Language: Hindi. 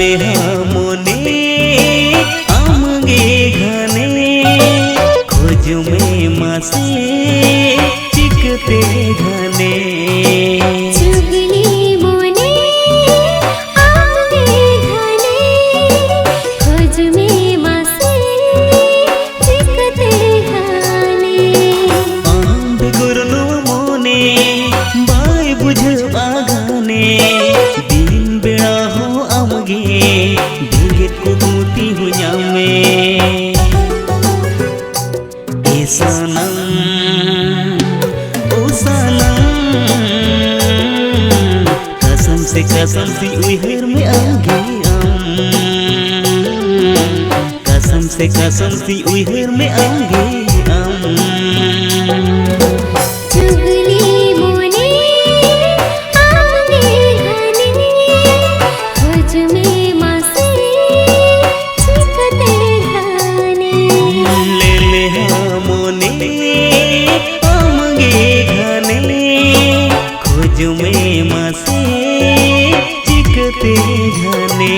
लेहा मोने आमगे घने खोज में मासे चिकते घने चुगली मोने आमगे घने खोज में मासे चिकते घने आंब गुरनु मोने बाय बुझ आगाने दिन बेड़ा हो आमगे ढेंगेत को दूती हुआ में ए सनम ओ सनम कसम से उहर में आगे कसम से उहर में आगे चुगली मोने आमगे घने खोज में मासे चिकते घने ले लेहा मोने आमगे घने खोज में मासे चिकते घने।